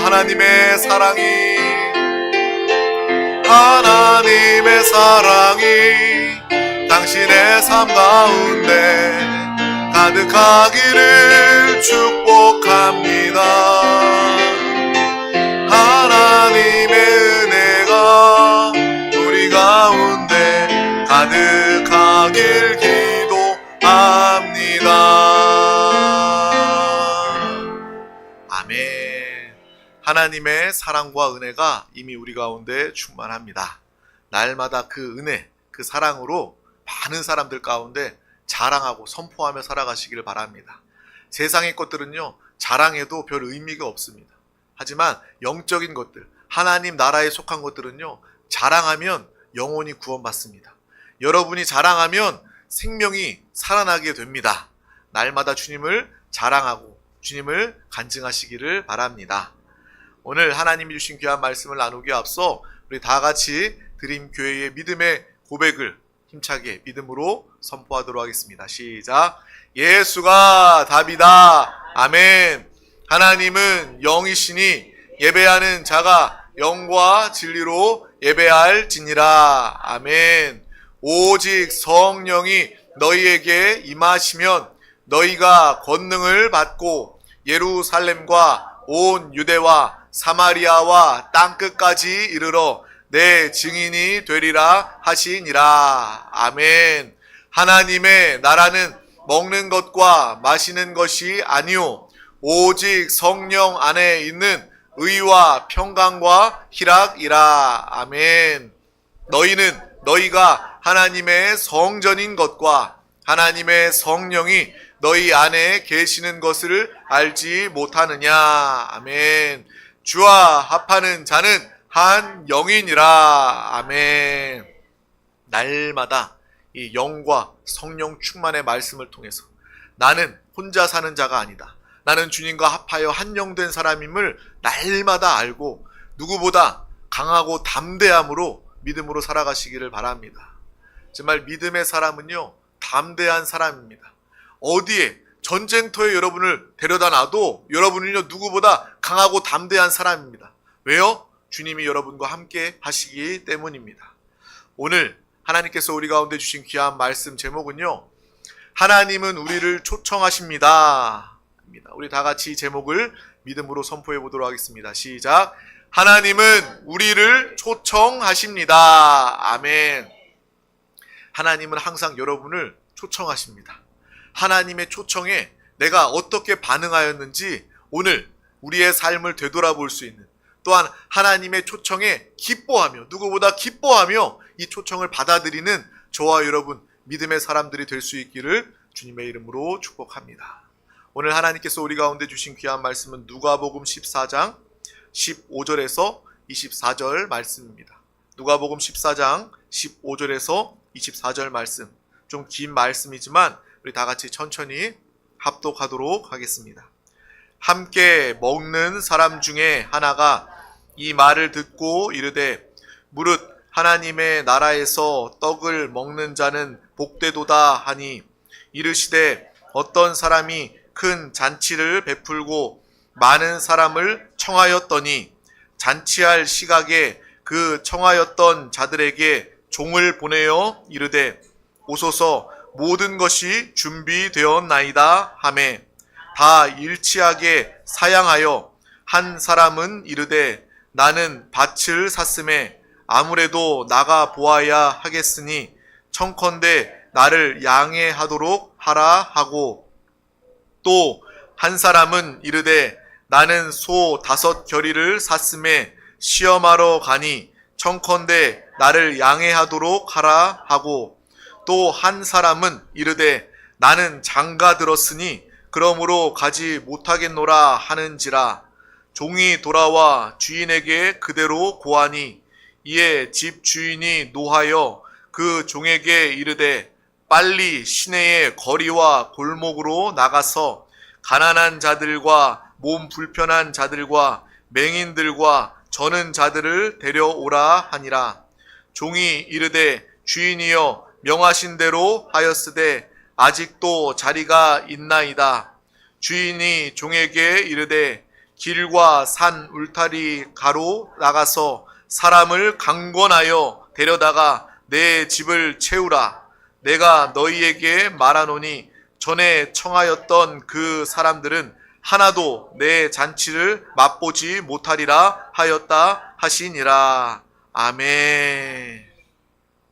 하나님의 사랑이 당신의 삶 가운데 가득하기를 축복합니다. 하나님의 은혜가 우리 가운데 가득하길 기도합니다. 아멘. 하나님의 사랑과 은혜가 이미 우리 가운데 충만합니다. 날마다 그 은혜, 그 사랑으로 많은 사람들 가운데 자랑하고 선포하며 살아가시기를 바랍니다. 세상의 것들은요, 자랑해도 별 의미가 없습니다. 하지만 영적인 것들, 하나님 나라에 속한 것들은요, 자랑하면 영혼이 구원받습니다. 여러분이 자랑하면 생명이 살아나게 됩니다. 날마다 주님을 자랑하고 주님을 간증하시기를 바랍니다. 오늘 하나님이 주신 귀한 말씀을 나누기에 앞서 우리 다 같이 드림교회의 믿음의 고백을 힘차게 믿음으로 선포하도록 하겠습니다. 시작. 예수가 답이다. 아멘. 하나님은 영이시니 예배하는 자가 영과 진리로 예배할지니라. 아멘. 오직 성령이 너희에게 임하시면 너희가 권능을 받고 예루살렘과 온 유대와 사마리아와 땅끝까지 이르러 내 증인이 되리라 하시니라. 아멘. 하나님의 나라는 먹는 것과 마시는 것이 아니요 오직 성령 안에 있는 의와 평강과 희락이라. 아멘. 너희는 너희가 하나님의 성전인 것과 하나님의 성령이 너희 안에 계시는 것을 알지 못하느냐. 아멘. 주와 합하는 자는 한 영이니라. 아멘. 날마다 이 영과 성령 충만의 말씀을 통해서 나는 혼자 사는 자가 아니다. 나는 주님과 합하여 한 영 된 사람임을 날마다 알고 누구보다 강하고 담대함으로 믿음으로 살아가시기를 바랍니다. 정말 믿음의 사람은요, 담대한 사람입니다. 어디에 전쟁터에 여러분을 데려다 놔도 여러분은요, 누구보다 강하고 담대한 사람입니다. 왜요? 주님이 여러분과 함께 하시기 때문입니다. 오늘 하나님께서 우리 가운데 주신 귀한 말씀 제목은요, 하나님은 우리를 초청하십니다. 우리 다 같이 이 제목을 믿음으로 선포해 보도록 하겠습니다. 시작. 하나님은 우리를 초청하십니다. 아멘. 하나님은 항상 여러분을 초청하십니다. 하나님의 초청에 내가 어떻게 반응하였는지 오늘 우리의 삶을 되돌아볼 수 있는, 또한 하나님의 초청에 기뻐하며, 누구보다 기뻐하며 이 초청을 받아들이는 저와 여러분 믿음의 사람들이 될 수 있기를 주님의 이름으로 축복합니다. 오늘 하나님께서 우리 가운데 주신 귀한 말씀은 누가복음 14장 15절에서 24절 말씀입니다. 누가복음 14장 15절에서 24절 말씀, 좀 긴 말씀이지만 우리 다 같이 천천히 합독하도록 하겠습니다. 함께 먹는 사람 중에 하나가 이 말을 듣고 이르되 무릇 하나님의 나라에서 떡을 먹는 자는 복되도다 하니, 이르시되 어떤 사람이 큰 잔치를 베풀고 많은 사람을 청하였더니 잔치할 시각에 그 청하였던 자들에게 종을 보내어 이르되 오소서 모든 것이 준비되었나이다 하매 다 일치하게 사양하여 한 사람은 이르되 나는 밭을 샀음에 아무래도 나가 보아야 하겠으니 청컨대 나를 양해하도록 하라 하고, 또 한 사람은 이르되 나는 소 5겨리를 샀음에 시험하러 가니 청컨대 나를 양해하도록 하라 하고, 또 한 사람은 이르되 나는 장가 들었으니 그러므로 가지 못하겠노라 하는지라. 종이 돌아와 주인에게 그대로 고하니 이에 집 주인이 노하여 그 종에게 이르되 빨리 시내의 거리와 골목으로 나가서 가난한 자들과 몸 불편한 자들과 맹인들과 저는 자들을 데려오라 하니라. 종이 이르되 주인이여 명하신 대로 하였으되 아직도 자리가 있나이다. 주인이 종에게 이르되 길과 산 울타리 가로 나가서 사람을 강권하여 데려다가 내 집을 채우라. 내가 너희에게 말하노니 전에 청하였던 그 사람들은 하나도 내 잔치를 맛보지 못하리라 하였다 하시니라. 아멘.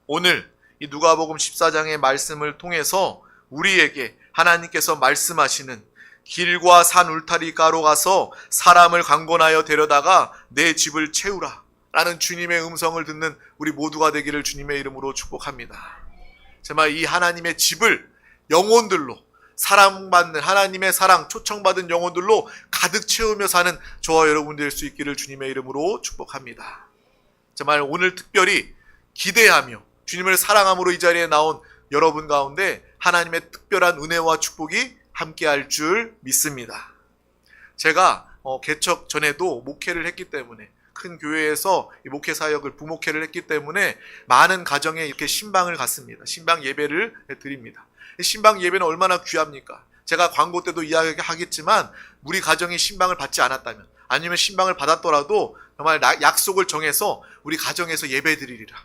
오늘 이 누가복음 14장의 말씀을 통해서 우리에게 하나님께서 말씀하시는 길과 산 울타리가로 가서 사람을 강권하여 데려다가 내 집을 채우라 라는 주님의 음성을 듣는 우리 모두가 되기를 주님의 이름으로 축복합니다. 정말 이 하나님의 집을 영혼들로, 사랑받는 하나님의 사랑, 초청받은 영혼들로 가득 채우며 사는 저와 여러분 될 수 있기를 주님의 이름으로 축복합니다. 정말 오늘 특별히 기대하며 주님을 사랑함으로 이 자리에 나온 여러분 가운데 하나님의 특별한 은혜와 축복이 함께할 줄 믿습니다. 제가 개척 전에도 목회를 했기 때문에, 큰 교회에서 이 목회 사역을 부목회를 했기 때문에 많은 가정에 이렇게 신방을 갔습니다. 신방 예배를 드립니다. 신방 예배는 얼마나 귀합니까? 제가 광고 때도 이야기하겠지만 우리 가정이 신방을 받지 않았다면, 아니면 신방을 받았더라도 정말 약속을 정해서 우리 가정에서 예배 드리리라.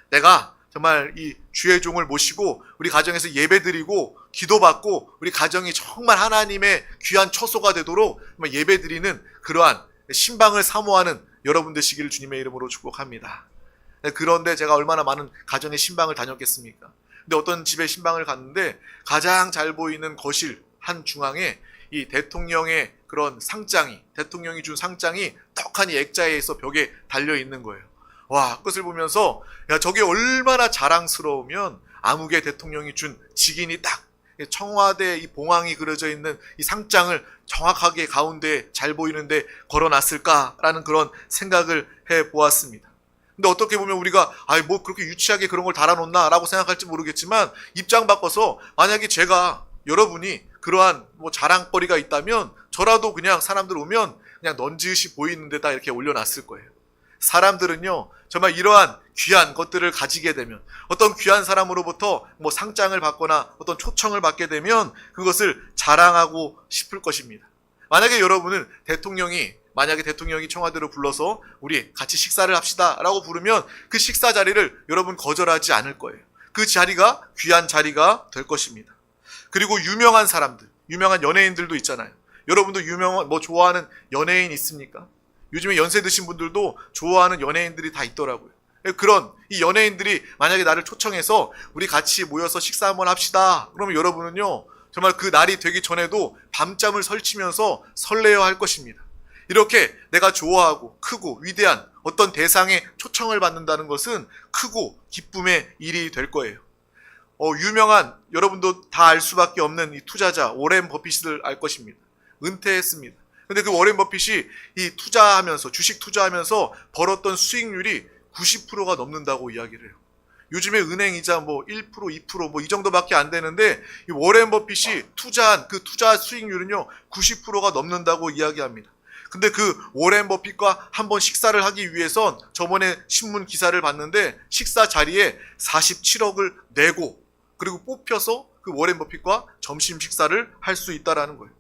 내가 정말 이 주의 종을 모시고 우리 가정에서 예배 드리고 기도받고 우리 가정이 정말 하나님의 귀한 처소가 되도록 예배 드리는 그러한 신방을 사모하는 여러분 되시기를 주님의 이름으로 축복합니다. 그런데 제가 얼마나 많은 가정의 신방을 다녔겠습니까? 근데 어떤 집에 신방을 갔는데 가장 잘 보이는 거실 한 중앙에 이 대통령의 그런 상장이, 대통령이 준 상장이 떡하니 액자에서 벽에 달려 있는 거예요. 와, 그것을 보면서 야, 저게 얼마나 자랑스러우면 아무개 대통령이 준 직인이 딱 청와대 이 봉황이 그려져 있는 이 상장을 정확하게 가운데 잘 보이는데 걸어놨을까라는 그런 생각을 해 보았습니다. 근데 어떻게 보면 우리가 뭐 그렇게 유치하게 그런 걸 달아놓나 라고 생각할지 모르겠지만, 입장 바꿔서 만약에 제가, 여러분이 그러한 자랑거리가 있다면 저라도 그냥 사람들 오면 그냥 넌지시 보이는 데다 이렇게 올려놨을 거예요. 사람들은요, 정말 이러한 귀한 것들을 가지게 되면, 어떤 귀한 사람으로부터 상장을 받거나 어떤 초청을 받게 되면 그것을 자랑하고 싶을 것입니다. 만약에 여러분은 만약에 대통령이 청와대로 불러서 우리 같이 식사를 합시다 라고 부르면 그 식사 자리를 여러분 거절하지 않을 거예요. 그 자리가 귀한 자리가 될 것입니다. 그리고 유명한 사람들, 유명한 연예인들도 있잖아요. 여러분도 좋아하는 연예인 있습니까? 요즘에 연세 드신 분들도 좋아하는 연예인들이 다 있더라고요. 그런 이 연예인들이 만약에 나를 초청해서 우리 같이 모여서 식사 한번 합시다. 그러면 여러분은요, 정말 그 날이 되기 전에도 밤잠을 설치면서 설레어 할 것입니다. 이렇게 내가 좋아하고 크고 위대한 어떤 대상에 초청을 받는다는 것은 크고 기쁨의 일이 될 거예요. 유명한, 여러분도 다 알 수밖에 없는 이 투자자 워렌 버핏을 알 것입니다. 은퇴했습니다. 근데 그 워렌 버핏이 이 투자하면서, 주식 투자하면서 벌었던 수익률이 90%가 넘는다고 이야기를 해요. 요즘에 은행 이자 1%, 2% 이 정도밖에 안 되는데 이 워렌 버핏이 투자한 그 투자 수익률은요 90%가 넘는다고 이야기합니다. 근데 그 워렌 버핏과 한번 식사를 하기 위해선 저번에 신문 기사를 봤는데 식사 자리에 47억을 내고 그리고 뽑혀서 그 워렌 버핏과 점심 식사를 할 수 있다라는 거예요.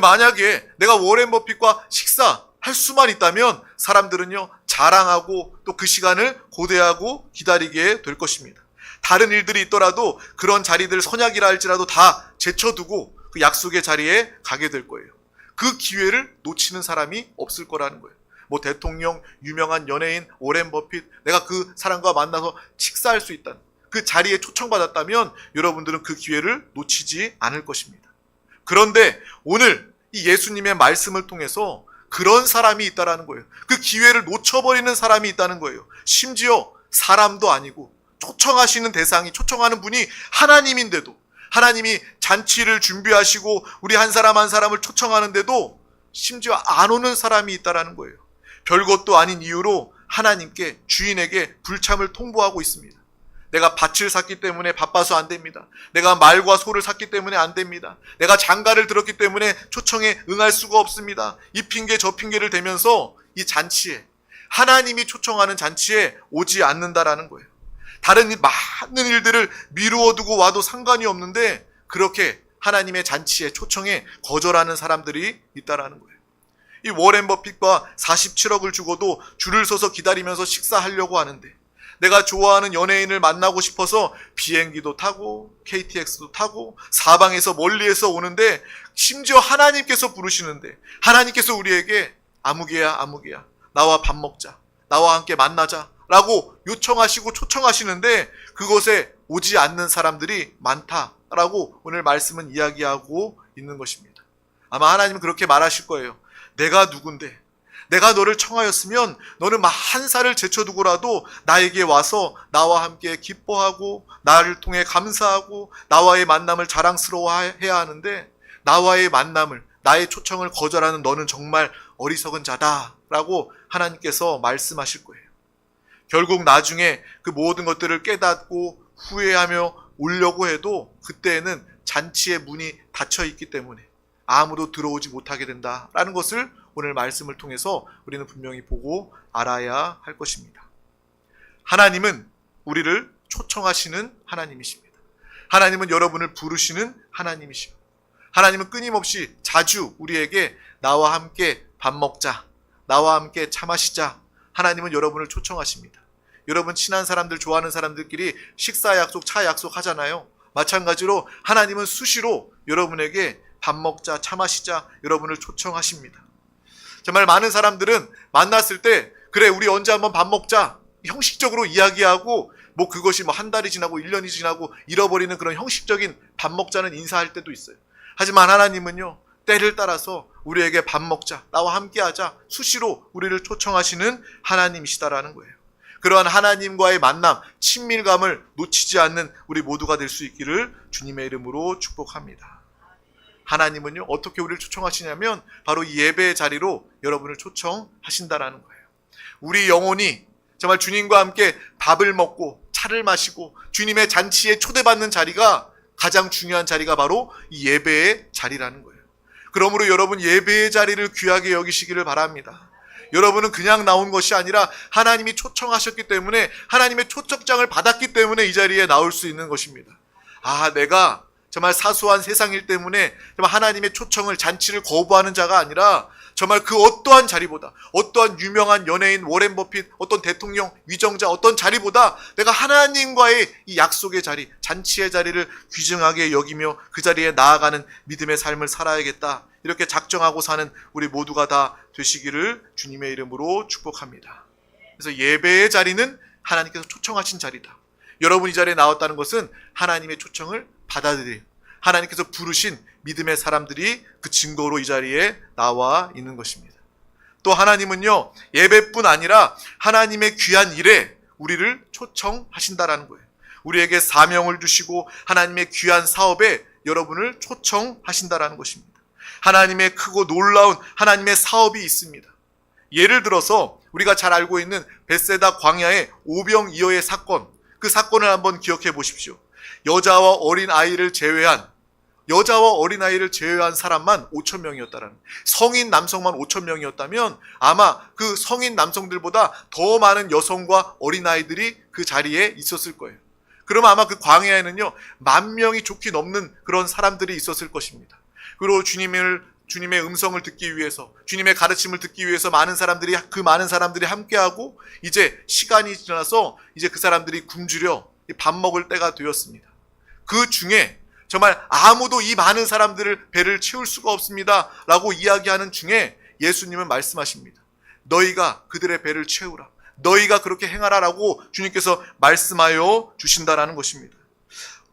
만약에 내가 워렌 버핏과 식사할 수만 있다면 사람들은요 자랑하고 또 그 시간을 고대하고 기다리게 될 것입니다. 다른 일들이 있더라도 그런 자리들, 선약이라 할지라도 다 제쳐두고 그 약속의 자리에 가게 될 거예요. 그 기회를 놓치는 사람이 없을 거라는 거예요. 대통령, 유명한 연예인, 워렌 버핏, 내가 그 사람과 만나서 식사할 수 있다는 그 자리에 초청받았다면 여러분들은 그 기회를 놓치지 않을 것입니다. 그런데 오늘 이 예수님의 말씀을 통해서 그런 사람이 있다라는 거예요. 그 기회를 놓쳐버리는 사람이 있다는 거예요. 심지어 사람도 아니고 초청하시는 대상이, 초청하는 분이 하나님인데도, 하나님이 잔치를 준비하시고 우리 한 사람 한 사람을 초청하는데도 심지어 안 오는 사람이 있다라는 거예요. 별것도 아닌 이유로 하나님께, 주인에게 불참을 통보하고 있습니다. 내가 밭을 샀기 때문에 바빠서 안 됩니다. 내가 말과 소를 샀기 때문에 안 됩니다. 내가 장가를 들었기 때문에 초청에 응할 수가 없습니다. 이 핑계 저 핑계를 대면서 이 잔치에, 하나님이 초청하는 잔치에 오지 않는다라는 거예요. 다른 많은 일들을 미루어 두고 와도 상관이 없는데 그렇게 하나님의 잔치에, 초청에 거절하는 사람들이 있다라는 거예요. 이 워렌 버핏과 47억을 주고도 줄을 서서 기다리면서 식사하려고 하는데, 내가 좋아하는 연예인을 만나고 싶어서 비행기도 타고 KTX도 타고 사방에서 멀리에서 오는데, 심지어 하나님께서 부르시는데, 하나님께서 우리에게 아무개야 아무개야 나와 밥 먹자, 나와 함께 만나자 라고 요청하시고 초청하시는데 그것에 오지 않는 사람들이 많다라고 오늘 말씀은 이야기하고 있는 것입니다. 아마 하나님은 그렇게 말하실 거예요. 내가 누군데, 내가 너를 청하였으면 너는 한 살을 제쳐두고라도 나에게 와서 나와 함께 기뻐하고 나를 통해 감사하고 나와의 만남을 자랑스러워해야 하는데, 나와의 만남을, 나의 초청을 거절하는 너는 정말 어리석은 자다라고 하나님께서 말씀하실 거예요. 결국 나중에 그 모든 것들을 깨닫고 후회하며 오려고 해도 그때에는 잔치의 문이 닫혀 있기 때문에 아무도 들어오지 못하게 된다라는 것을 오늘 말씀을 통해서 우리는 분명히 보고 알아야 할 것입니다. 하나님은 우리를 초청하시는 하나님이십니다. 하나님은 여러분을 부르시는 하나님이십니다. 하나님은 끊임없이 자주 우리에게 나와 함께 밥 먹자, 나와 함께 차 마시자, 하나님은 여러분을 초청하십니다. 여러분 친한 사람들, 좋아하는 사람들끼리 식사 약속, 차 약속 하잖아요. 마찬가지로 하나님은 수시로 여러분에게 밥 먹자, 차 마시자 여러분을 초청하십니다. 정말 많은 사람들은 만났을 때 그래 우리 언제 한번 밥 먹자 형식적으로 이야기하고 그것이 한 달이 지나고 1년이 지나고 잃어버리는 그런 형식적인 밥 먹자는 인사할 때도 있어요. 하지만 하나님은요, 때를 따라서 우리에게 밥 먹자, 나와 함께 하자 수시로 우리를 초청하시는 하나님이시다라는 거예요. 그러한 하나님과의 만남, 친밀감을 놓치지 않는 우리 모두가 될 수 있기를 주님의 이름으로 축복합니다. 하나님은요, 어떻게 우리를 초청하시냐면 바로 이 예배의 자리로 여러분을 초청하신다라는 거예요. 우리 영혼이 정말 주님과 함께 밥을 먹고 차를 마시고 주님의 잔치에 초대받는 자리가 가장 중요한 자리가 바로 이 예배의 자리라는 거예요. 그러므로 여러분 예배의 자리를 귀하게 여기시기를 바랍니다. 여러분은 그냥 나온 것이 아니라 하나님이 초청하셨기 때문에, 하나님의 초청장을 받았기 때문에 이 자리에 나올 수 있는 것입니다. 내가 정말 사소한 세상 일 때문에 정말 하나님의 초청을, 잔치를 거부하는 자가 아니라 정말 그 어떠한 자리보다, 어떠한 유명한 연예인, 워렌 버핏, 어떤 대통령, 위정자, 어떤 자리보다 내가 하나님과의 이 약속의 자리, 잔치의 자리를 귀중하게 여기며 그 자리에 나아가는 믿음의 삶을 살아야겠다, 이렇게 작정하고 사는 우리 모두가 다 되시기를 주님의 이름으로 축복합니다. 그래서 예배의 자리는 하나님께서 초청하신 자리다. 여러분이 이 자리에 나왔다는 것은 하나님의 초청을 받아들여요. 하나님께서 부르신 믿음의 사람들이 그 증거로 이 자리에 나와 있는 것입니다. 또 하나님은요, 예배뿐 아니라 하나님의 귀한 일에 우리를 초청하신다라는 거예요. 우리에게 사명을 주시고 하나님의 귀한 사업에 여러분을 초청하신다라는 것입니다. 하나님의 크고 놀라운 하나님의 사업이 있습니다. 예를 들어서 우리가 잘 알고 있는 벳세다 광야의 오병이어의 사건, 그 사건을 한번 기억해 보십시오. 여자와 어린아이를 제외한 사람만 5,000명이었다라는, 성인 남성만 5,000명이었다면 아마 그 성인 남성들보다 더 많은 여성과 어린아이들이 그 자리에 있었을 거예요. 그러면 아마 그 광야에는요 10,000명이 좋게 넘는 그런 사람들이 있었을 것입니다. 그리고 주님의 음성을 듣기 위해서, 주님의 가르침을 듣기 위해서 많은 사람들이 함께하고, 이제 시간이 지나서 이제 그 사람들이 굶주려 밥 먹을 때가 되었습니다. 그 중에 정말 아무도 이 많은 사람들을 배를 채울 수가 없습니다 라고 이야기하는 중에 예수님은 말씀하십니다. 너희가 그들의 배를 채우라, 너희가 그렇게 행하라 라고 주님께서 말씀하여 주신다라는 것입니다.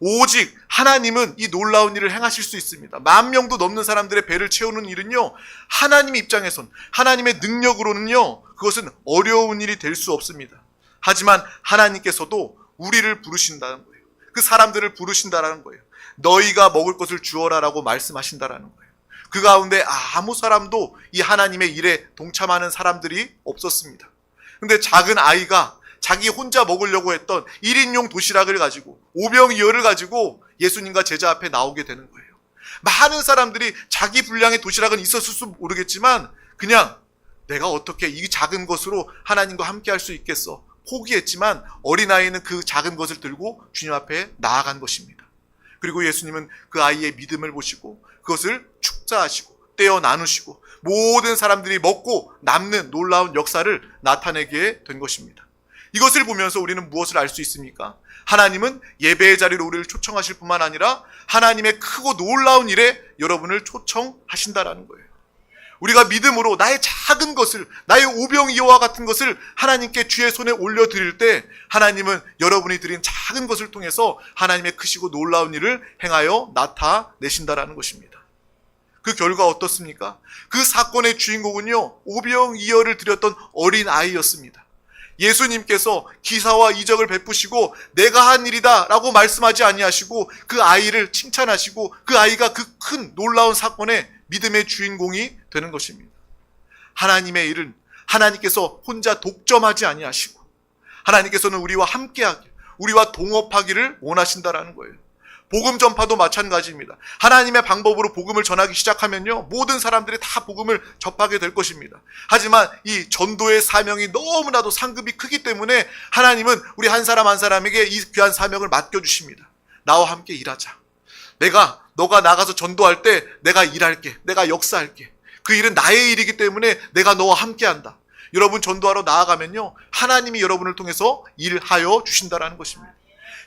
오직 하나님은 이 놀라운 일을 행하실 수 있습니다. 10,000명도 넘는 사람들의 배를 채우는 일은요, 하나님 입장에선, 하나님의 능력으로는요 그것은 어려운 일이 될 수 없습니다. 하지만 하나님께서도 우리를 부르신다는 거예요. 그 사람들을 부르신다라는 거예요. 너희가 먹을 것을 주어라 라고 말씀하신다라는 거예요. 그 가운데 아무 사람도 이 하나님의 일에 동참하는 사람들이 없었습니다. 근데 작은 아이가 자기 혼자 먹으려고 했던 1인용 도시락을 가지고, 오병이어를 가지고 예수님과 제자 앞에 나오게 되는 거예요. 많은 사람들이 자기 분량의 도시락은 있었을 수 모르겠지만 그냥 내가 어떻게 이 작은 것으로 하나님과 함께 할 수 있겠어 포기했지만, 어린아이는 그 작은 것을 들고 주님 앞에 나아간 것입니다. 그리고 예수님은 그 아이의 믿음을 보시고 그것을 축자하시고 떼어 나누시고 모든 사람들이 먹고 남는 놀라운 역사를 나타내게 된 것입니다. 이것을 보면서 우리는 무엇을 알 수 있습니까? 하나님은 예배의 자리로 우리를 초청하실 뿐만 아니라 하나님의 크고 놀라운 일에 여러분을 초청하신다라는 거예요. 우리가 믿음으로 나의 작은 것을, 나의 오병이어와 같은 것을 하나님께 주의 손에 올려드릴 때 하나님은 여러분이 드린 작은 것을 통해서 하나님의 크시고 놀라운 일을 행하여 나타내신다라는 것입니다. 그 결과 어떻습니까? 그 사건의 주인공은요, 오병이어를 드렸던 어린 아이였습니다. 예수님께서 기사와 이적을 베푸시고 내가 한 일이다 라고 말씀하지 아니하시고 그 아이를 칭찬하시고 그 아이가 그 큰 놀라운 사건의 믿음의 주인공이 되는 것입니다. 하나님의 일은 하나님께서 혼자 독점하지 아니하시고 하나님께서는 우리와 함께하기, 우리와 동업하기를 원하신다라는 거예요. 복음 전파도 마찬가지입니다. 하나님의 방법으로 복음을 전하기 시작하면요, 모든 사람들이 다 복음을 접하게 될 것입니다. 하지만 이 전도의 사명이 너무나도 상급이 크기 때문에 하나님은 우리 한 사람 한 사람에게 이 귀한 사명을 맡겨주십니다. 나와 함께 일하자. 너가 나가서 전도할 때 내가 일할게. 내가 역사할게. 그 일은 나의 일이기 때문에 내가 너와 함께한다. 여러분 전도하러 나아가면요, 하나님이 여러분을 통해서 일하여 주신다라는 것입니다.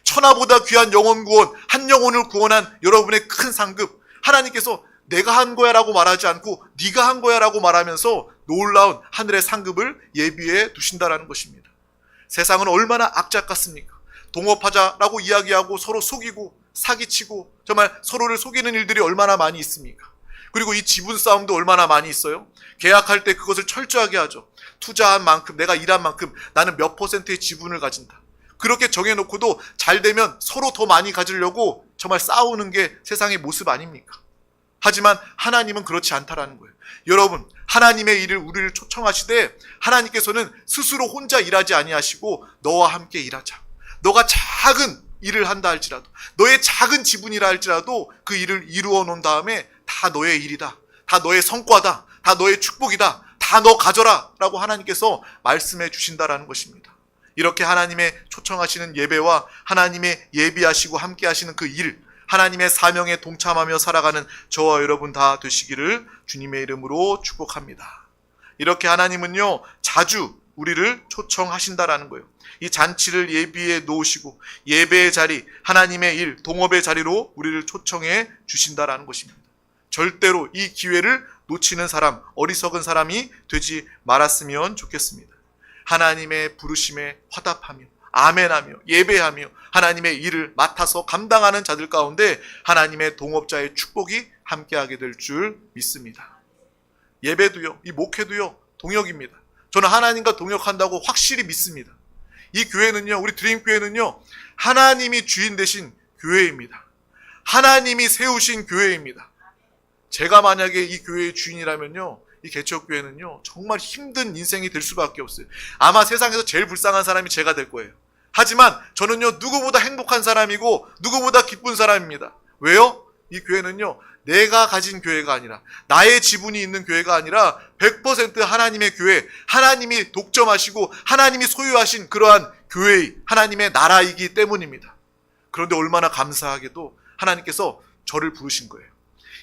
천하보다 귀한 영혼 구원, 한 영혼을 구원한 여러분의 큰 상급, 하나님께서 내가 한 거야 라고 말하지 않고 네가 한 거야 라고 말하면서 놀라운 하늘의 상급을 예비해 두신다라는 것입니다. 세상은 얼마나 악착 같습니까? 동업하자라고 이야기하고 서로 속이고 사기치고 정말 서로를 속이는 일들이 얼마나 많이 있습니까? 그리고 이 지분 싸움도 얼마나 많이 있어요? 계약할 때 그것을 철저하게 하죠. 투자한 만큼, 내가 일한 만큼 나는 몇 %의 지분을 가진다. 그렇게 정해놓고도 잘 되면 서로 더 많이 가지려고 정말 싸우는 게 세상의 모습 아닙니까? 하지만 하나님은 그렇지 않다라는 거예요. 여러분, 하나님의 일을 우리를 초청하시되 하나님께서는 스스로 혼자 일하지 아니하시고 너와 함께 일하자. 너가 작은 일을 한다 할지라도, 너의 작은 지분이라 할지라도 그 일을 이루어 놓은 다음에 다 너의 일이다. 다 너의 성과다. 다 너의 축복이다. 다 너 가져라 라고 하나님께서 말씀해 주신다라는 것입니다. 이렇게 하나님의 초청하시는 예배와 하나님의 예비하시고 함께 하시는 그 일, 하나님의 사명에 동참하며 살아가는 저와 여러분 다 되시기를 주님의 이름으로 축복합니다. 이렇게 하나님은요, 자주 우리를 초청하신다라는 거예요. 이 잔치를 예비해 놓으시고 예배의 자리, 하나님의 일, 동업의 자리로 우리를 초청해 주신다라는 것입니다. 절대로 이 기회를 놓치는 사람, 어리석은 사람이 되지 말았으면 좋겠습니다. 하나님의 부르심에 화답하며 아멘하며 예배하며 하나님의 일을 맡아서 감당하는 자들 가운데 하나님의 동업자의 축복이 함께하게 될 줄 믿습니다. 예배도요, 이 목회도요, 동역입니다. 저는 하나님과 동역한다고 확실히 믿습니다. 이 교회는요, 우리 드림교회는요, 하나님이 주인 되신 교회입니다. 하나님이 세우신 교회입니다. 제가 만약에 이 교회의 주인이라면요, 이 개척교회는요, 정말 힘든 인생이 될 수밖에 없어요. 아마 세상에서 제일 불쌍한 사람이 제가 될 거예요. 하지만 저는요, 누구보다 행복한 사람이고 누구보다 기쁜 사람입니다. 왜요? 이 교회는요, 내가 가진 교회가 아니라, 나의 지분이 있는 교회가 아니라 100% 하나님의 교회, 하나님이 독점하시고 하나님이 소유하신 그러한 교회의 하나님의 나라이기 때문입니다. 그런데 얼마나 감사하게도 하나님께서 저를 부르신 거예요.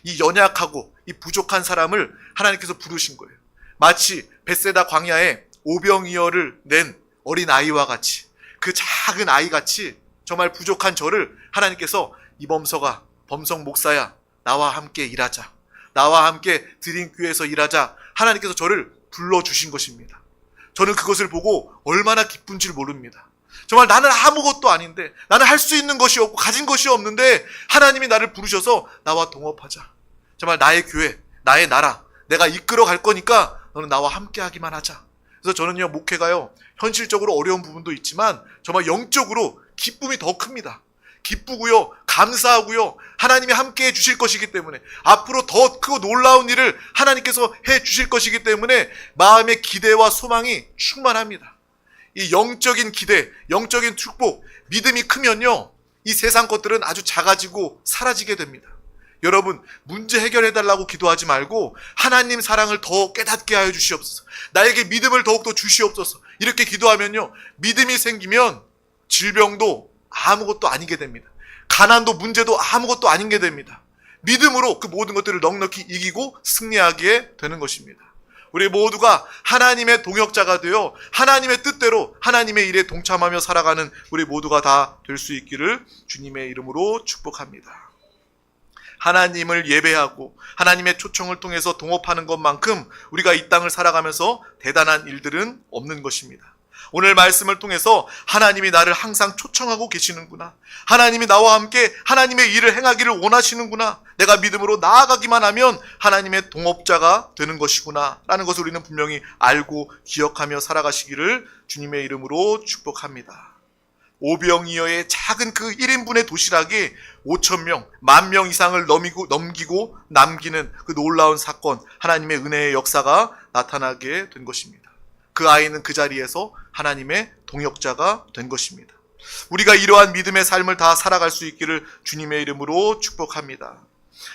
이 연약하고 이 부족한 사람을 하나님께서 부르신 거예요. 마치 벳세다 광야에 오병이어를 낸 어린 아이와 같이, 그 작은 아이같이 정말 부족한 저를 하나님께서 이범서가, 범성 목사야, 나와 함께 일하자, 나와 함께 드림교회에서 일하자, 하나님께서 저를 불러주신 것입니다. 저는 그것을 보고 얼마나 기쁜 줄 모릅니다. 정말 나는 아무것도 아닌데, 나는 할 수 있는 것이 없고 가진 것이 없는데 하나님이 나를 부르셔서 나와 동업하자. 정말 나의 교회, 나의 나라, 내가 이끌어 갈 거니까 너는 나와 함께 하기만 하자. 그래서 저는요, 목회가요, 현실적으로 어려운 부분도 있지만 정말 영적으로 기쁨이 더 큽니다. 기쁘고요, 감사하고요, 하나님이 함께 해주실 것이기 때문에, 앞으로 더 크고 놀라운 일을 하나님께서 해주실 것이기 때문에 마음의 기대와 소망이 충만합니다. 이 영적인 기대, 영적인 축복, 믿음이 크면요, 이 세상 것들은 아주 작아지고 사라지게 됩니다. 여러분, 문제 해결해달라고 기도하지 말고 하나님 사랑을 더 깨닫게 하여 주시옵소서, 나에게 믿음을 더욱더 주시옵소서, 이렇게 기도하면요, 믿음이 생기면 질병도 아무것도 아니게 됩니다. 가난도 문제도 아무것도 아닌 게 됩니다. 믿음으로 그 모든 것들을 넉넉히 이기고 승리하게 되는 것입니다. 우리 모두가 하나님의 동역자가 되어 하나님의 뜻대로 하나님의 일에 동참하며 살아가는 우리 모두가 다 될 수 있기를 주님의 이름으로 축복합니다. 하나님을 예배하고 하나님의 초청을 통해서 동업하는 것만큼 우리가 이 땅을 살아가면서 대단한 일들은 없는 것입니다. 오늘 말씀을 통해서 하나님이 나를 항상 초청하고 계시는구나. 하나님이 나와 함께 하나님의 일을 행하기를 원하시는구나. 내가 믿음으로 나아가기만 하면 하나님의 동업자가 되는 것이구나 라는 것을 우리는 분명히 알고 기억하며 살아가시기를 주님의 이름으로 축복합니다. 오병이어의 작은 그 1인분의 도시락이 5,000명, 10,000명 이상을 넘기고 남기는 그 놀라운 사건, 하나님의 은혜의 역사가 나타나게 된 것입니다. 그 아이는 그 자리에서 하나님의 동역자가 된 것입니다. 우리가 이러한 믿음의 삶을 다 살아갈 수 있기를 주님의 이름으로 축복합니다.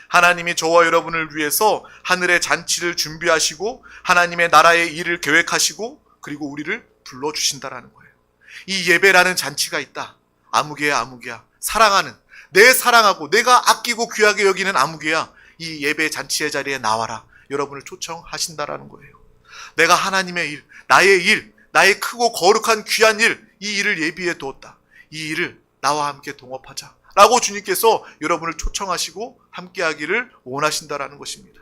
하나님이 저와 여러분을 위해서 하늘의 잔치를 준비하시고 하나님의 나라의 일을 계획하시고 그리고 우리를 불러주신다라는 거예요. 이 예배라는 잔치가 있다. 아무개야 아무개야. 사랑하는, 내 사랑하고 내가 아끼고 귀하게 여기는 아무개야. 이 예배 잔치의 자리에 나와라. 여러분을 초청하신다라는 거예요. 내가 하나님의 일, 나의 크고 거룩한 귀한 일, 이 일을 예비해 두었다. 이 일을 나와 함께 동업하자 라고 주님께서 여러분을 초청하시고 함께하기를 원하신다라는 것입니다.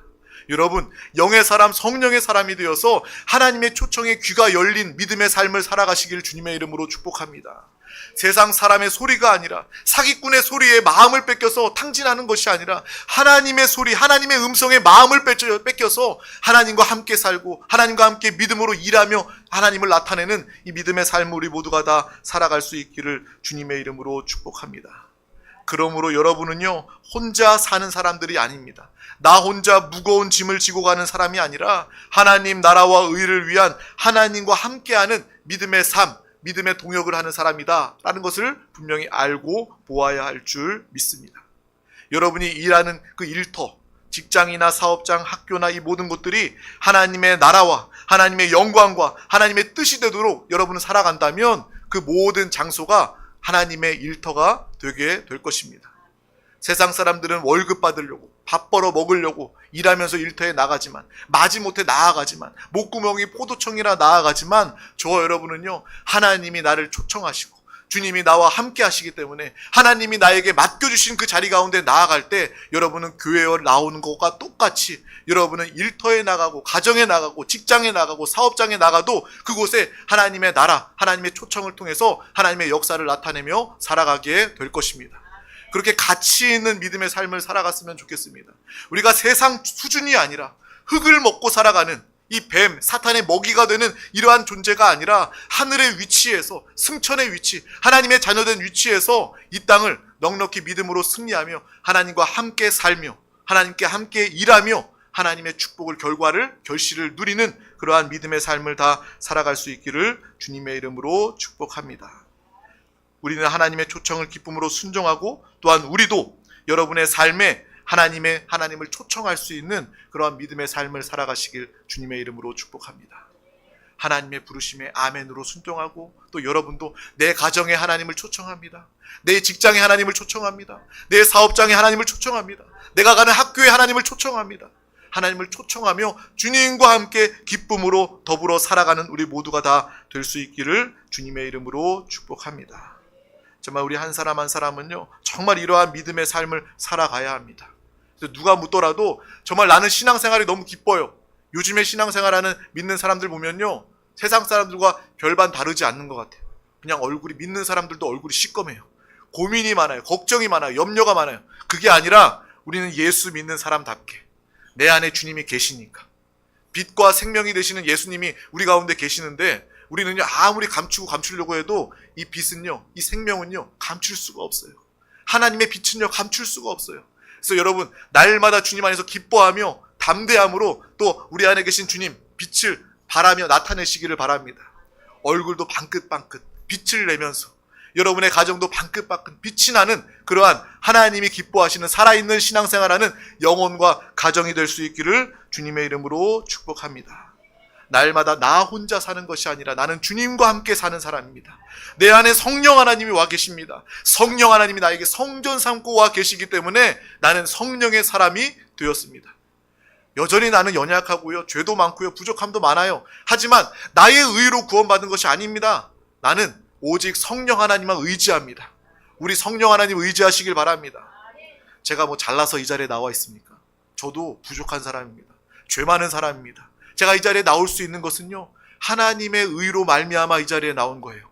여러분, 영의 사람, 성령의 사람이 되어서 하나님의 초청에 귀가 열린 믿음의 삶을 살아가시길 주님의 이름으로 축복합니다. 세상 사람의 소리가 아니라 사기꾼의 소리에 마음을 뺏겨서 탕진하는 것이 아니라 하나님의 소리, 하나님의 음성에 마음을 뺏겨서 하나님과 함께 살고 하나님과 함께 믿음으로 일하며 하나님을 나타내는 이 믿음의 삶을 우리 모두가 다 살아갈 수 있기를 주님의 이름으로 축복합니다. 그러므로 여러분은요, 혼자 사는 사람들이 아닙니다. 나 혼자 무거운 짐을 지고 가는 사람이 아니라 하나님 나라와 의를 위한 하나님과 함께하는 믿음의 삶, 믿음의 동역을 하는 사람이다 라는 것을 분명히 알고 보아야 할 줄 믿습니다. 여러분이 일하는 그 일터, 직장이나 사업장, 학교나 이 모든 것들이 하나님의 나라와 하나님의 영광과 하나님의 뜻이 되도록 여러분은 살아간다면 그 모든 장소가 하나님의 일터가 되게 될 것입니다. 세상 사람들은 월급 받으려고 밥 벌어 먹으려고 일하면서 일터에 나가지만 마지못해 나아가지만 목구멍이 포도청이라 나아가지만 저와 여러분은요, 하나님이 나를 초청하시고 주님이 나와 함께 하시기 때문에 하나님이 나에게 맡겨주신 그 자리 가운데 나아갈 때 여러분은 교회에 나오는 것과 똑같이 여러분은 일터에 나가고 가정에 나가고 직장에 나가고 사업장에 나가도 그곳에 하나님의 나라, 하나님의 초청을 통해서 하나님의 역사를 나타내며 살아가게 될 것입니다. 그렇게 가치 있는 믿음의 삶을 살아갔으면 좋겠습니다. 우리가 세상 수준이 아니라 흙을 먹고 살아가는 이 뱀, 사탄의 먹이가 되는 이러한 존재가 아니라 하늘의 위치에서, 승천의 위치, 하나님의 자녀된 위치에서 이 땅을 넉넉히 믿음으로 승리하며 하나님과 함께 살며 하나님께 함께 일하며 하나님의 축복을 결실을 누리는 그러한 믿음의 삶을 다 살아갈 수 있기를 주님의 이름으로 축복합니다. 우리는 하나님의 초청을 기쁨으로 순종하고 또한 우리도 여러분의 삶에 하나님을 초청할 수 있는 그러한 믿음의 삶을 살아가시길 주님의 이름으로 축복합니다. 하나님의 부르심에 아멘으로 순종하고 또 여러분도 내 가정에 하나님을 초청합니다. 내 직장에 하나님을 초청합니다. 내 사업장에 하나님을 초청합니다. 내가 가는 학교에 하나님을 초청합니다. 하나님을 초청하며 주님과 함께 기쁨으로 더불어 살아가는 우리 모두가 다 될 수 있기를 주님의 이름으로 축복합니다. 정말 우리 한 사람 한 사람은요, 정말 이러한 믿음의 삶을 살아가야 합니다. 누가 묻더라도 정말 나는 신앙생활이 너무 기뻐요. 요즘에 신앙생활하는 믿는 사람들 보면요, 세상 사람들과 별반 다르지 않는 것 같아요. 그냥 믿는 사람들도 얼굴이 시꺼매요. 고민이 많아요. 걱정이 많아요. 염려가 많아요. 그게 아니라 우리는 예수 믿는 사람답게 내 안에 주님이 계시니까, 빛과 생명이 되시는 예수님이 우리 가운데 계시는데 우리는요, 아무리 감추려고 해도 이 빛은요, 이 생명은요, 감출 수가 없어요. 하나님의 빛은요, 감출 수가 없어요. 그래서 여러분, 날마다 주님 안에서 기뻐하며 담대함으로 또 우리 안에 계신 주님 빛을 바라며 나타내시기를 바랍니다. 얼굴도 방긋방긋 빛을 내면서 여러분의 가정도 방긋방긋 빛이 나는 그러한 하나님이 기뻐하시는 살아있는 신앙생활하는 영혼과 가정이 될 수 있기를 주님의 이름으로 축복합니다. 날마다 나 혼자 사는 것이 아니라 나는 주님과 함께 사는 사람입니다. 내 안에 성령 하나님이 와 계십니다. 성령 하나님이 나에게 성전 삼고 와 계시기 때문에 나는 성령의 사람이 되었습니다. 여전히 나는 연약하고요, 죄도 많고요, 부족함도 많아요. 하지만 나의 의로 구원받은 것이 아닙니다. 나는 오직 성령 하나님만 의지합니다. 우리 성령 하나님 의지하시길 바랍니다. 제가 뭐 잘나서 이 자리에 나와 있습니까? 저도 부족한 사람입니다. 죄 많은 사람입니다. 제가 이 자리에 나올 수 있는 것은요, 하나님의 의로 말미암아 이 자리에 나온 거예요.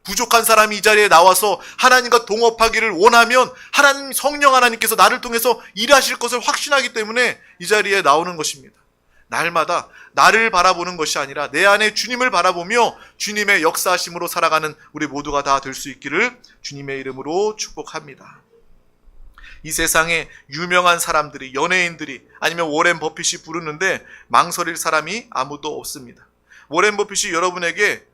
부족한 사람이 이 자리에 나와서 하나님과 동업하기를 원하면 하나님, 성령 하나님께서 나를 통해서 일하실 것을 확신하기 때문에 이 자리에 나오는 것입니다. 날마다 나를 바라보는 것이 아니라 내 안에 주님을 바라보며 주님의 역사하심으로 살아가는 우리 모두가 다 될 수 있기를 주님의 이름으로 축복합니다. 이 세상에 유명한 사람들이, 연예인들이, 아니면 워렌 버핏이 부르는데 망설일 사람이 아무도 없습니다. 워렌 버핏이 여러분에게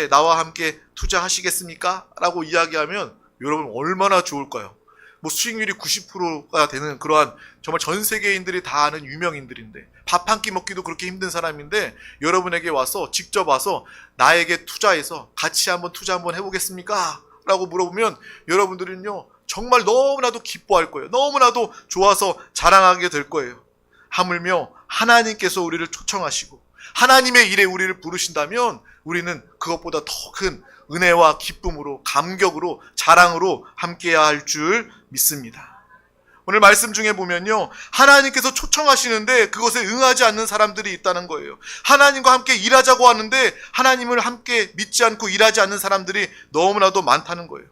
나와 함께 투자하시겠습니까? 라고 이야기하면 여러분 얼마나 좋을까요? 뭐 수익률이 90%가 되는 그러한 정말 전 세계인들이 다 아는 유명인들인데, 밥 한 끼 먹기도 그렇게 힘든 사람인데 여러분에게 와서, 직접 와서 나에게 투자해서 같이 투자 한번 해보겠습니까? 라고 물어보면 여러분들은요 정말 너무나도 기뻐할 거예요. 너무나도 좋아서 자랑하게 될 거예요. 하물며 하나님께서 우리를 초청하시고 하나님의 일에 우리를 부르신다면 우리는 그것보다 더 큰 은혜와 기쁨으로, 감격으로, 자랑으로 함께해야 할 줄 믿습니다. 오늘 말씀 중에 보면요, 하나님께서 초청하시는데 그것에 응하지 않는 사람들이 있다는 거예요. 하나님과 함께 일하자고 하는데 하나님을 함께 믿지 않고 일하지 않는 사람들이 너무나도 많다는 거예요.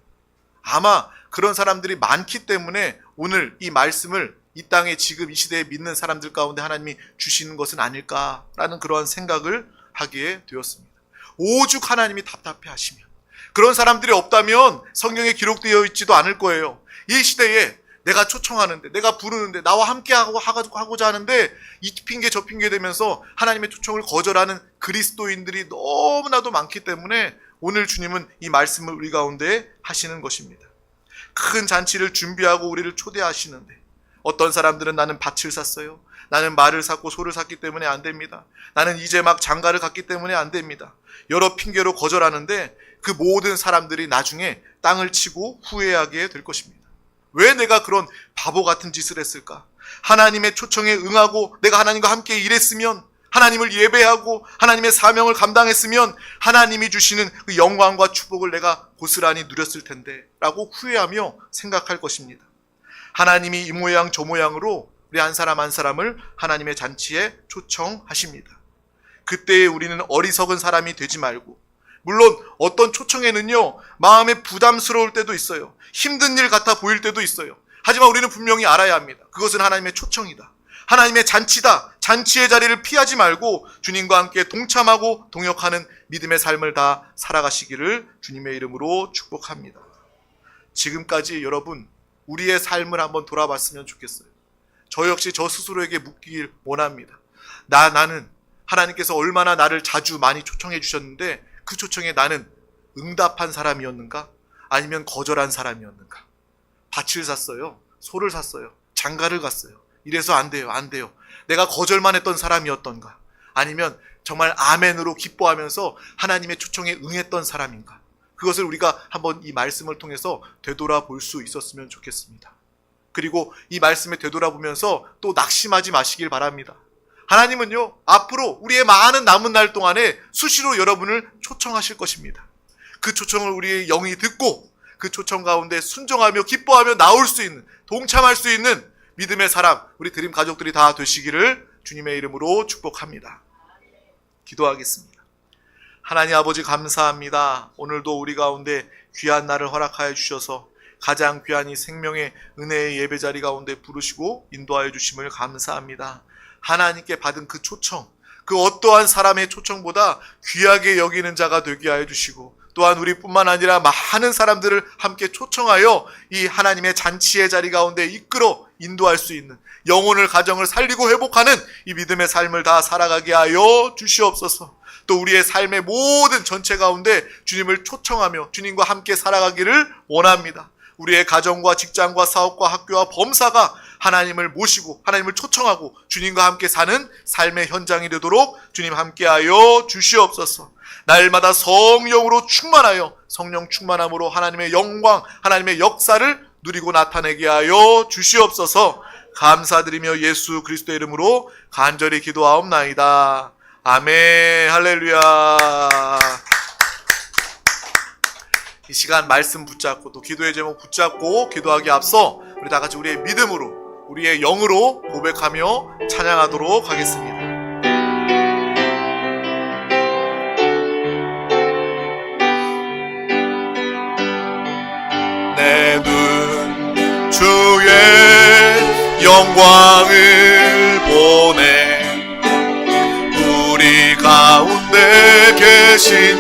아마 그런 사람들이 많기 때문에 오늘 이 말씀을 이 땅에 지금 이 시대에 믿는 사람들 가운데 하나님이 주시는 것은 아닐까라는 그러한 생각을 하게 되었습니다. 오죽 하나님이 답답해 하시면, 그런 사람들이 없다면 성경에 기록되어 있지도 않을 거예요. 이 시대에 내가 초청하는데, 내가 부르는데, 나와 함께 하고자 하는데 이 핑계 저 핑계 대면서 하나님의 초청을 거절하는 그리스도인들이 너무나도 많기 때문에 오늘 주님은 이 말씀을 우리 가운데 하시는 것입니다. 큰 잔치를 준비하고 우리를 초대하시는데, 어떤 사람들은 나는 밭을 샀어요, 나는 말을 샀고 소를 샀기 때문에 안 됩니다, 나는 이제 막 장가를 갔기 때문에 안 됩니다, 여러 핑계로 거절하는데 그 모든 사람들이 나중에 땅을 치고 후회하게 될 것입니다. 왜 내가 그런 바보 같은 짓을 했을까? 하나님의 초청에 응하고 내가 하나님과 함께 일했으면, 하나님을 예배하고 하나님의 사명을 감당했으면 하나님이 주시는 그 영광과 축복을 내가 고스란히 누렸을 텐데 라고 후회하며 생각할 것입니다. 하나님이 이 모양 저 모양으로 우리 한 사람 한 사람을 하나님의 잔치에 초청하십니다. 그때에 우리는 어리석은 사람이 되지 말고, 물론 어떤 초청에는요 마음에 부담스러울 때도 있어요. 힘든 일 같아 보일 때도 있어요. 하지만 우리는 분명히 알아야 합니다. 그것은 하나님의 초청이다, 하나님의 잔치다. 잔치의 자리를 피하지 말고 주님과 함께 동참하고 동역하는 믿음의 삶을 다 살아가시기를 주님의 이름으로 축복합니다. 지금까지 여러분 우리의 삶을 한번 돌아봤으면 좋겠어요. 저 역시 저 스스로에게 묻길 원합니다. 나는 하나님께서 얼마나 나를 자주 많이 초청해 주셨는데 그 초청에 나는 응답한 사람이었는가? 아니면 거절한 사람이었는가? 밭을 샀어요, 소를 샀어요, 장가를 갔어요, 이래서 안 돼요. 내가 거절만 했던 사람이었던가? 아니면 정말 아멘으로 기뻐하면서 하나님의 초청에 응했던 사람인가? 그것을 우리가 한번 이 말씀을 통해서 되돌아볼 수 있었으면 좋겠습니다. 그리고 이 말씀에 되돌아보면서 또 낙심하지 마시길 바랍니다. 하나님은요 앞으로 우리의 많은 남은 날 동안에 수시로 여러분을 초청하실 것입니다. 그 초청을 우리의 영이 듣고 그 초청 가운데 순종하며 기뻐하며 나올 수 있는, 동참할 수 있는 믿음의 사람, 우리 드림 가족들이 다 되시기를 주님의 이름으로 축복합니다. 기도하겠습니다. 하나님 아버지 감사합니다. 오늘도 우리 가운데 귀한 날을 허락하여 주셔서 가장 귀한 이 생명의 은혜의 예배자리 가운데 부르시고 인도하여 주심을 감사합니다. 하나님께 받은 그 초청, 그 어떠한 사람의 초청보다 귀하게 여기는 자가 되게 하여 주시고, 또한 우리뿐만 아니라 많은 사람들을 함께 초청하여 이 하나님의 잔치의 자리 가운데 이끌어 인도할 수 있는, 영혼을, 가정을 살리고 회복하는 이 믿음의 삶을 다 살아가게 하여 주시옵소서. 또 우리의 삶의 모든 전체 가운데 주님을 초청하며 주님과 함께 살아가기를 원합니다. 우리의 가정과 직장과 사업과 학교와 범사가 하나님을 모시고 하나님을 초청하고 주님과 함께 사는 삶의 현장이 되도록 주님 함께하여 주시옵소서. 날마다 성령으로 충만하여 성령 충만함으로 하나님의 영광, 하나님의 역사를 누리고 나타내게 하여 주시옵소서. 감사드리며 예수 그리스도의 이름으로 간절히 기도하옵나이다. 아멘. 할렐루야. 이 시간 말씀 붙잡고 또 기도의 제목 붙잡고 기도하기 앞서 우리 다 같이 우리의 믿음으로 우리의 영으로 고백하며 찬양하도록 하겠습니다. 내 눈 주의 영광을 보네. 우리 가운데 계신